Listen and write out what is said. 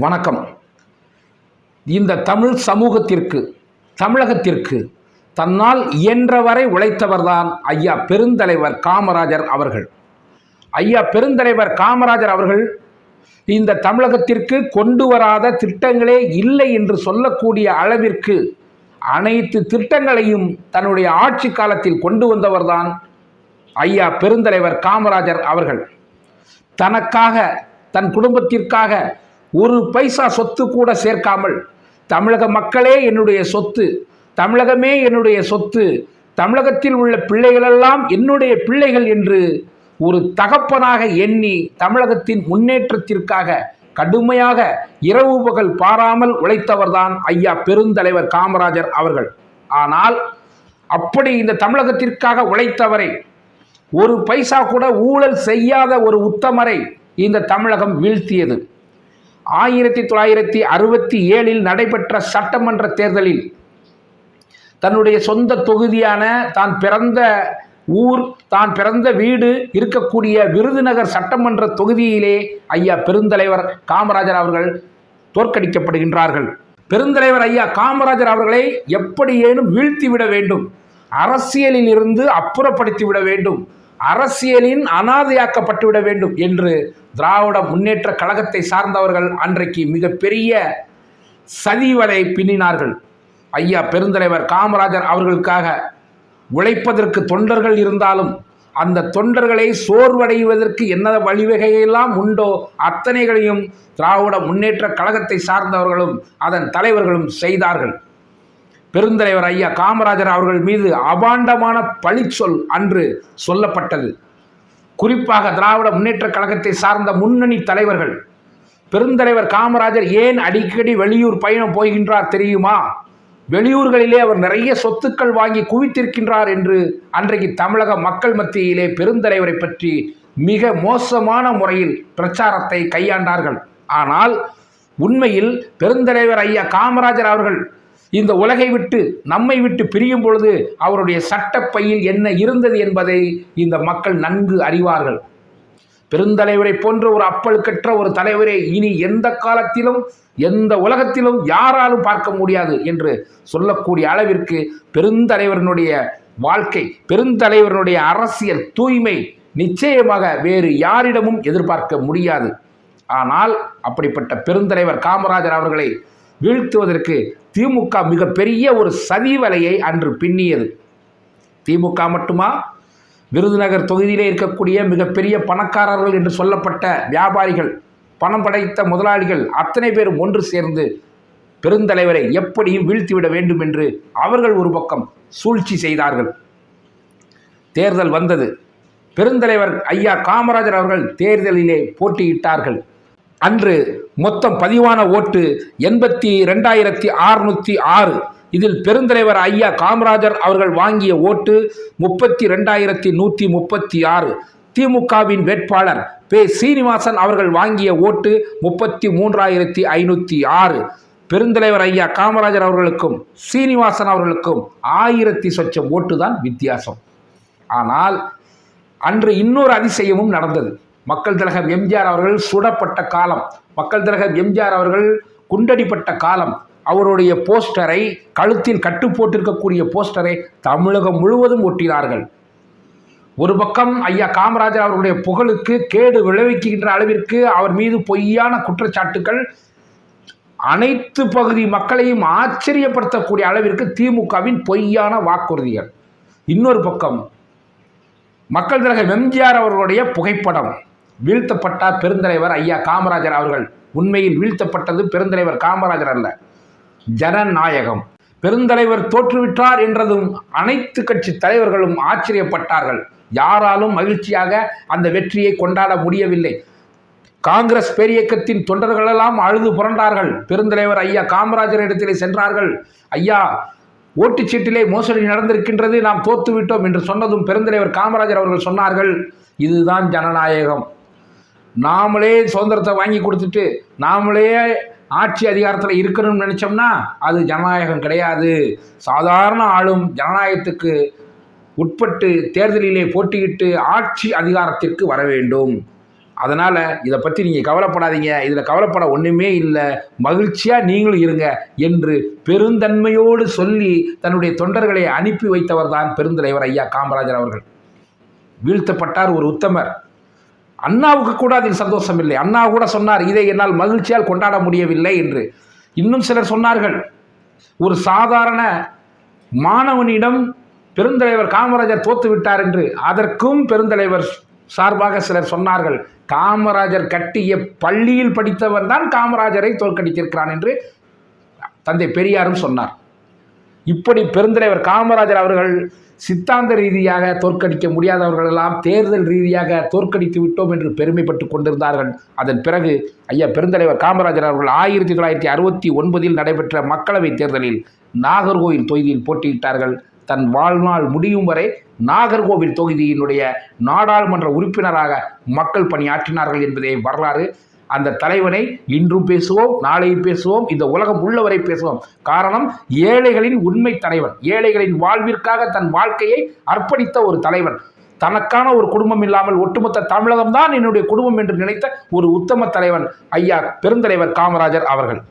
வணக்கம். இந்த தமிழ் சமூகத்திற்கு, தமிழகத்திற்கு தன்னால் இயன்றவரை உழைத்தவர்தான் ஐயா பெருந்தலைவர் காமராஜர் அவர்கள். ஐயா பெருந்தலைவர் காமராஜர் அவர்கள் இந்த தமிழகத்திற்கு கொண்டு வராத திட்டங்களே இல்லை என்று சொல்லக்கூடிய அளவிற்கு அனைத்து திட்டங்களையும் தன்னுடைய ஆட்சி காலத்தில் கொண்டு வந்தவர்தான் ஐயா பெருந்தலைவர் காமராஜர் அவர்கள். தனக்காக, தன் குடும்பத்திற்காக ஒரு பைசா சொத்து கூட சேர்க்காமல், தமிழக மக்களே என்னுடைய சொத்து, தமிழகமே என்னுடைய சொத்து, தமிழகத்தில் உள்ள பிள்ளைகளெல்லாம் என்னுடைய பிள்ளைகள் என்று ஒரு தகப்பனாக எண்ணி தமிழகத்தின் முன்னேற்றத்திற்காக கடுமையாக இரவு பகல் பாராமல் உழைத்தவர்தான் ஐயா பெருந்தலைவர் காமராஜர் அவர்கள். ஆனால் அப்படி இந்த தமிழகத்திற்காக உழைத்தவரை, ஒரு பைசா கூட ஊழல் செய்யாத ஒரு உத்தமரை இந்த தமிழகம் வீழ்த்தியது. 1967 நடைபெற்ற சட்டமன்ற தேர்தலில் தன்னுடைய சொந்த தொகுதியான, தான் பிறந்த ஊர், தான் பிறந்த வீடு இருக்கக்கூடிய விருதுநகர் சட்டமன்ற தொகுதியிலே ஐயா பெருந்தலைவர் காமராஜர் அவர்கள் தோற்கடிக்கப்படுகின்றார்கள். பெருந்தலைவர் ஐயா காமராஜர் அவர்களை எப்படியேனும் வீழ்த்திவிட வேண்டும், அரசியலில் இருந்து அப்புறப்படுத்திவிட வேண்டும், அரசியலின் அனாதையாக்கப்பட்டுவிட வேண்டும் என்று திராவிட முன்னேற்ற கழகத்தை சார்ந்தவர்கள் அன்றைக்கு மிகப்பெரிய சதிவலை பின்னினார்கள். ஐயா பெருந்தலைவர் காமராஜர் அவர்களுக்காக உழைப்பதற்கு தொண்டர்கள் இருந்தாலும் அந்த தொண்டர்களை சோர்வடைவதற்கு என்ன வழிவகையெல்லாம் உண்டோ அத்தனைகளையும் திராவிட முன்னேற்ற கழகத்தை சார்ந்தவர்களும் அதன் தலைவர்களும் செய்தார்கள். பெருந்தலைவர் ஐயா காமராஜர் அவர்கள் மீது அபாண்டமான பழிச்சொல் அன்று சொல்லப்பட்டது. குறிப்பாக திராவிட முன்னேற்ற கழகத்தை சார்ந்த முன்னணி தலைவர்கள், பெருந்தலைவர் காமராஜர் ஏன் அடிக்கடி வெளியூர் பயணம் போகின்றார் தெரியுமா, வெளியூர்களிலே அவர் நிறைய சொத்துக்கள் வாங்கி குவித்திருக்கின்றார் என்று அன்றைக்கு தமிழக மக்கள் மத்தியிலே பெருந்தலைவரை பற்றி மிக மோசமான முறையில் பிரச்சாரத்தை கையாண்டார்கள். ஆனால் உண்மையில் பெருந்தலைவர் ஐயா காமராஜர் அவர்கள் இந்த உலகை விட்டு, நம்மை விட்டு பிரியும் பொழுது அவருடைய சட்டப்பையில் என்ன இருந்தது என்பதை இந்த மக்கள் நன்கு அறிவார்கள். பெருந்தலைவரை போன்ற ஒரு அப்பழுக்கற்ற ஒரு தலைவரை இனி எந்த காலத்திலும், எந்த உலகத்திலும் யாராலும் பார்க்க முடியாது என்று சொல்லக்கூடிய அளவிற்கு பெருந்தலைவரினுடைய வாழ்க்கை, பெருந்தலைவரினுடைய அரசியல் தூய்மை நிச்சயமாக வேறு யாரிடமும் எதிர்பார்க்க முடியாது. ஆனால் அப்படிப்பட்ட பெருந்தலைவர் காமராஜர் அவர்களை வீழ்த்துவதற்கு திமுக மிகப்பெரிய ஒரு சதி வலையை அன்று பின்னியது. திமுக மட்டுமா, விருதுநகர் தொகுதியிலே இருக்கக்கூடிய மிகப்பெரிய பணக்காரர்கள் என்று சொல்லப்பட்ட வியாபாரிகள், பணம் படைத்த முதலாளிகள் அத்தனை பேரும் ஒன்று சேர்ந்து பெருந்தலைவரை எப்படியும் வீழ்த்திவிட வேண்டும் என்று அவர்கள் ஒரு பக்கம் சூழ்ச்சி செய்தார்கள். தேர்தல் வந்தது. பெருந்தலைவர் ஐயா காமராஜர் அவர்கள் தேர்தலிலே போட்டியிட்டார்கள். அன்று மொத்தம் பதிவான ஓட்டு 82,606. இதில் பெருந்தலைவர் ஐயா காமராஜர் அவர்கள் வாங்கிய ஓட்டு 32,136. திமுகவின் வேட்பாளர் பே. சீனிவாசன் அவர்கள் வாங்கிய ஓட்டு 33,506. பெருந்தலைவர் ஐயா காமராஜர் அவர்களுக்கும் சீனிவாசன் அவர்களுக்கும் 1000 சொச்சம் ஓட்டு தான் வித்தியாசம். ஆனால் அன்று இன்னொரு அதிசயமும் நடந்தது. மக்கள் திலகம் எம்ஜிஆர் அவர்கள் சுடப்பட்ட காலம், மக்கள் திலகம் எம்ஜிஆர் அவர்கள் குண்டடிப்பட்ட காலம். அவருடைய போஸ்டரை, கழுத்தில் கட்டு போட்டிருக்கக்கூடிய போஸ்டரை தமிழகம் முழுவதும் ஒட்டினார்கள். ஒரு பக்கம் ஐயா காமராஜர் அவர்களுடைய புகழுக்கு கேடு விளைவிக்கின்ற அளவிற்கு அவர் மீது பொய்யான குற்றச்சாட்டுக்கள், அனைத்து பகுதி மக்களையும் ஆச்சரியப்படுத்தக்கூடிய அளவிற்கு திமுகவின் பொய்யான வாக்குறுதிகள். இன்னொரு பக்கம் மக்கள் திலகம் எம்ஜிஆர் அவர்களுடைய புகைப்படம். வீழ்த்தப்பட்டார் பெருந்தலைவர் ஐயா காமராஜர் அவர்கள். உண்மையில் வீழ்த்தப்பட்டது பெருந்தலைவர் காமராஜர் அல்ல, ஜனநாயகம். பெருந்தலைவர் தோற்றுவிட்டார் என்றதும் அனைத்து கட்சி தலைவர்களும் ஆச்சரியப்பட்டார்கள். யாராலும் மகிழ்ச்சியாக அந்த வெற்றியை கொண்டாட முடியவில்லை. காங்கிரஸ் பேரியக்கத்தின் தொண்டர்களெல்லாம் அழுது புரண்டார்கள். பெருந்தலைவர் ஐயா காமராஜர் இடத்திலே சென்றார்கள். ஐயா, ஓட்டுச்சீட்டிலே மோசடி நடந்திருக்கின்றது, நாம் தோற்றுவிட்டோம் என்று சொன்னதும் பெருந்தலைவர் காமராஜர் அவர்கள் சொன்னார்கள், இதுதான் ஜனநாயகம். நாமளே சுதந்திரத்தை வாங்கி கொடுத்துட்டு நாமளே ஆட்சி அதிகாரத்தில் இருக்கணும்னு நினச்சோம்னா அது ஜனநாயகம் கிடையாது. சாதாரண ஆளும் ஜனநாயகத்துக்கு உட்பட்டு தேர்தலிலே போட்டியிட்டு ஆட்சி அதிகாரத்திற்கு வர வேண்டும். அதனால் இதை பற்றி நீங்கள் கவலைப்படாதீங்க, இதில் கவலைப்பட ஒன்றுமே இல்லை, மகிழ்ச்சியாக நீங்களும் இருங்க என்று பெருந்தன்மையோடு சொல்லி தன்னுடைய தொண்டர்களை அனுப்பி வைத்தவர் தான் பெருந்தலைவர் ஐயா காமராஜர் அவர்கள். வீழ்த்தப்பட்டார் ஒரு உத்தமர். அண்ணாவுக்கு கூட அதில் சந்தோஷம் இல்லை. அண்ணா கூட சொன்னார், இதை என்னால் மகிழ்ச்சியால் கொண்டாட முடியவில்லை என்று. இன்னும் சிலர் சொன்னார்கள், ஒரு சாதாரண மாணவனிடம் பெருந்தலைவர் காமராஜர் தோத்து விட்டார் என்று. அதற்கும் பெருந்தலைவர் சார்பாக சிலர் சொன்னார்கள், காமராஜர் கட்டிய பள்ளியில் படித்தவன் தான் காமராஜரை தோற்கடித்திருக்கிறான் என்று தந்தை பெரியாரும் சொன்னார். இப்படி பெருந்தலைவர் காமராஜர் அவர்கள் சித்தாந்த ரீதியாக தோற்கடிக்க முடியாதவர்களெல்லாம் தேர்தல் ரீதியாக தோற்கடித்து விட்டோம் என்று பெருமைப்பட்டு கொண்டிருந்தார்கள். அதன் பிறகு ஐயா பெருந்தலைவர் காமராஜர் அவர்கள் 1969 நடைபெற்ற மக்களவைத் தேர்தலில் நாகர்கோவில் தொகுதியில் போட்டியிட்டார்கள். தன் வாழ்நாள் முடியும் வரை நாகர்கோவில் தொகுதியினுடைய நாடாளுமன்ற உறுப்பினராக மக்கள் பணியாற்றினார்கள் என்பதே வரலாறு. அந்த தலைவனை இன்றும் பேசுவோம், நாளையும் பேசுவோம், இந்த உலகம் உள்ளவரை பேசுவோம். காரணம், ஏழைகளின் உண்மை தலைவன், ஏழைகளின் வாழ்விற்காக தன் வாழ்க்கையை அர்ப்பணித்த ஒரு தலைவன். தனக்கான ஒரு குடும்பம் இல்லாமல் ஒட்டுமொத்த தமிழகம் தான் என்னுடைய குடும்பம் என்று நினைத்த ஒரு உத்தம தலைவன் ஐயா பெருந்தலைவர் காமராஜர் அவர்கள்.